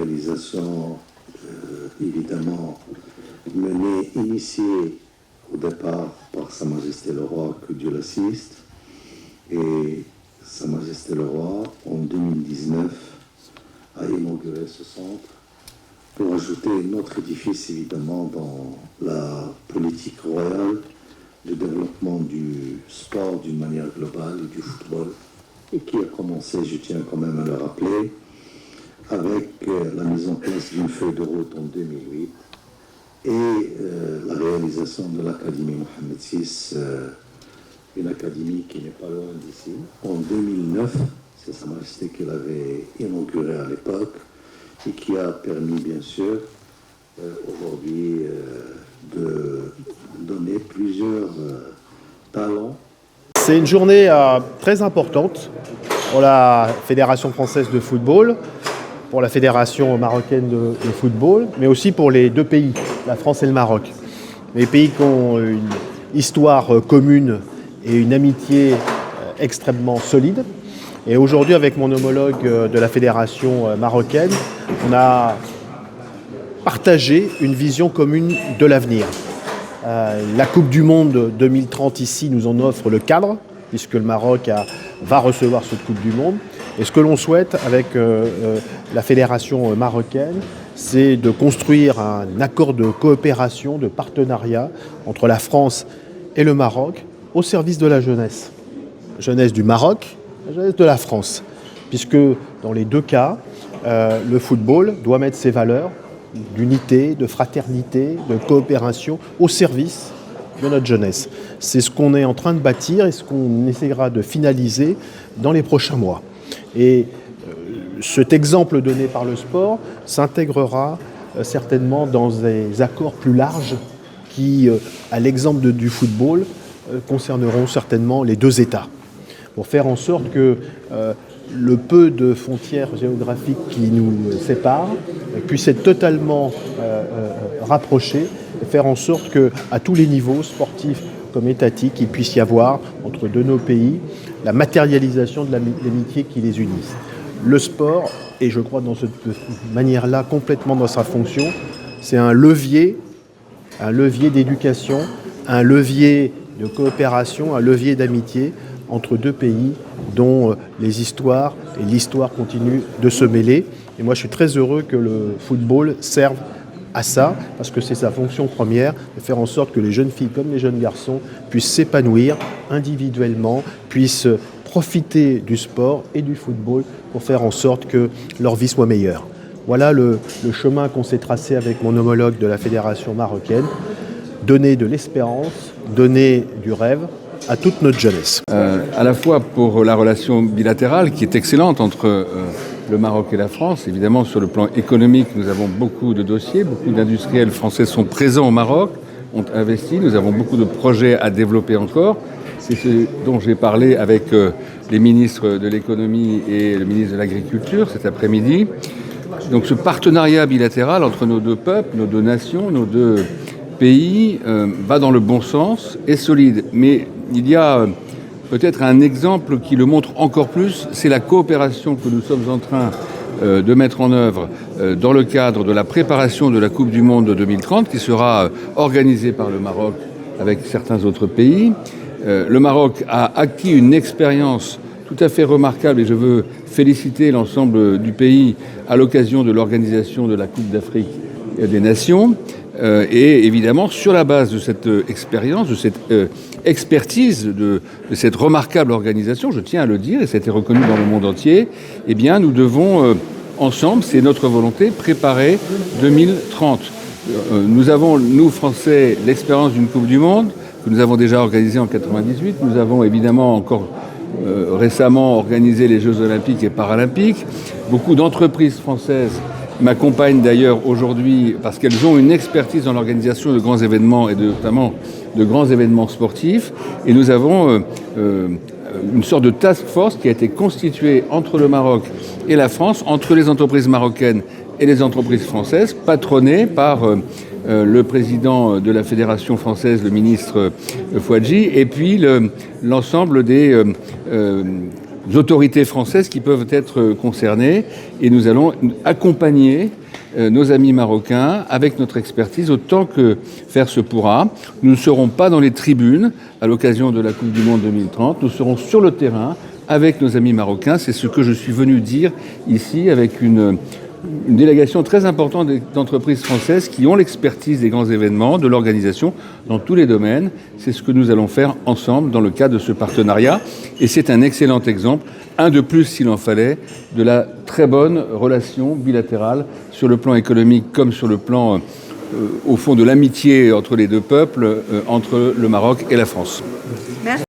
réalisation évidemment initiée au départ par Sa Majesté le Roi, que Dieu l'assiste, et Sa Majesté le Roi en 2019 a inauguré ce centre pour ajouter notre édifice évidemment dans la politique royale de développement du sport d'une manière globale et du football, et qui a commencé, je tiens quand même à le rappeler, avec la mise en place d'une feuille de route en 2008 et la réalisation de l'Académie Mohamed VI, une académie qui n'est pas loin d'ici. En 2009, c'est Sa Majesté qui l'avait inaugurée à l'époque et qui a permis, bien sûr, aujourd'hui de donner plusieurs talents. C'est une journée très importante pour la Fédération française de football, pour la Fédération marocaine de football, mais aussi pour les deux pays, la France et le Maroc. Les pays qui ont une histoire commune et une amitié extrêmement solide. Et aujourd'hui, avec mon homologue de la Fédération marocaine, on a partagé une vision commune de l'avenir. La Coupe du Monde 2030 ici nous en offre le cadre, puisque le Maroc va recevoir cette Coupe du Monde. Et ce que l'on souhaite avec la Fédération marocaine, c'est de construire un accord de coopération, de partenariat entre la France et le Maroc au service de la jeunesse. La jeunesse du Maroc, la jeunesse de la France. Puisque dans les deux cas, le football doit mettre ses valeurs d'unité, de fraternité, de coopération au service de notre jeunesse. C'est ce qu'on est en train de bâtir et ce qu'on essaiera de finaliser dans les prochains mois. Et cet exemple donné par le sport s'intégrera certainement dans des accords plus larges qui, à l'exemple du football, concerneront certainement les deux États. Pour faire en sorte que le peu de frontières géographiques qui nous séparent puisse être totalement rapproché et faire en sorte qu'à tous les niveaux, sportifs comme étatiques, il puisse y avoir entre de nos pays la matérialisation de l'amitié qui les unisse. Le sport, et je crois dans cette manière-là complètement dans sa fonction, c'est un levier d'éducation, un levier de coopération, un levier d'amitié entre deux pays dont les histoires et l'histoire continuent de se mêler. Et moi, je suis très heureux que le football serve à ça, parce que c'est sa fonction première, de faire en sorte que les jeunes filles comme les jeunes garçons puissent s'épanouir individuellement, puissent profiter du sport et du football pour faire en sorte que leur vie soit meilleure. Voilà le chemin qu'on s'est tracé avec mon homologue de la Fédération marocaine, donner de l'espérance, donner du rêve à toute notre jeunesse. À la fois pour la relation bilatérale qui est excellente entre le Maroc et la France. Évidemment, sur le plan économique, nous avons beaucoup de dossiers, beaucoup d'industriels français sont présents au Maroc, ont investi, nous avons beaucoup de projets à développer encore. C'est ce dont j'ai parlé avec les ministres de l'économie et le ministre de l'Agriculture cet après-midi. Donc ce partenariat bilatéral entre nos deux peuples, nos deux nations, nos deux pays va dans le bon sens, est solide. Mais il y a peut-être un exemple qui le montre encore plus, c'est la coopération que nous sommes en train de mettre en œuvre dans le cadre de la préparation de la Coupe du Monde de 2030 qui sera organisée par le Maroc avec certains autres pays. Le Maroc a acquis une expérience tout à fait remarquable et je veux féliciter l'ensemble du pays à l'occasion de l'organisation de la Coupe d'Afrique des Nations. Et évidemment, sur la base de cette expérience, de cette expertise, de cette remarquable organisation, je tiens à le dire, et ça a été reconnu dans le monde entier, eh bien, nous devons ensemble, c'est notre volonté, préparer 2030. Nous avons, nous Français, l'expérience d'une Coupe du Monde que nous avons déjà organisée en 98. Nous avons évidemment encore récemment organisé les Jeux Olympiques et Paralympiques. Beaucoup d'entreprises françaises m'accompagnent d'ailleurs aujourd'hui parce qu'elles ont une expertise dans l'organisation de grands événements et notamment de grands événements sportifs. Et nous avons une sorte de task force qui a été constituée entre le Maroc et la France, entre les entreprises marocaines et les entreprises françaises, patronnée par le président de la Fédération française, le ministre Fouadji, et puis l'ensemble des autorités françaises qui peuvent être concernées et nous allons accompagner nos amis marocains avec notre expertise autant que faire se pourra. Nous ne serons pas dans les tribunes à l'occasion de la Coupe du Monde 2030, nous serons sur le terrain avec nos amis marocains. C'est ce que je suis venu dire ici avec une délégation très importante d'entreprises françaises qui ont l'expertise des grands événements, de l'organisation dans tous les domaines. C'est ce que nous allons faire ensemble dans le cadre de ce partenariat. Et c'est un excellent exemple, un de plus s'il en fallait, de la très bonne relation bilatérale sur le plan économique comme sur le plan, au fond, de l'amitié entre les deux peuples, entre le Maroc et la France. Merci.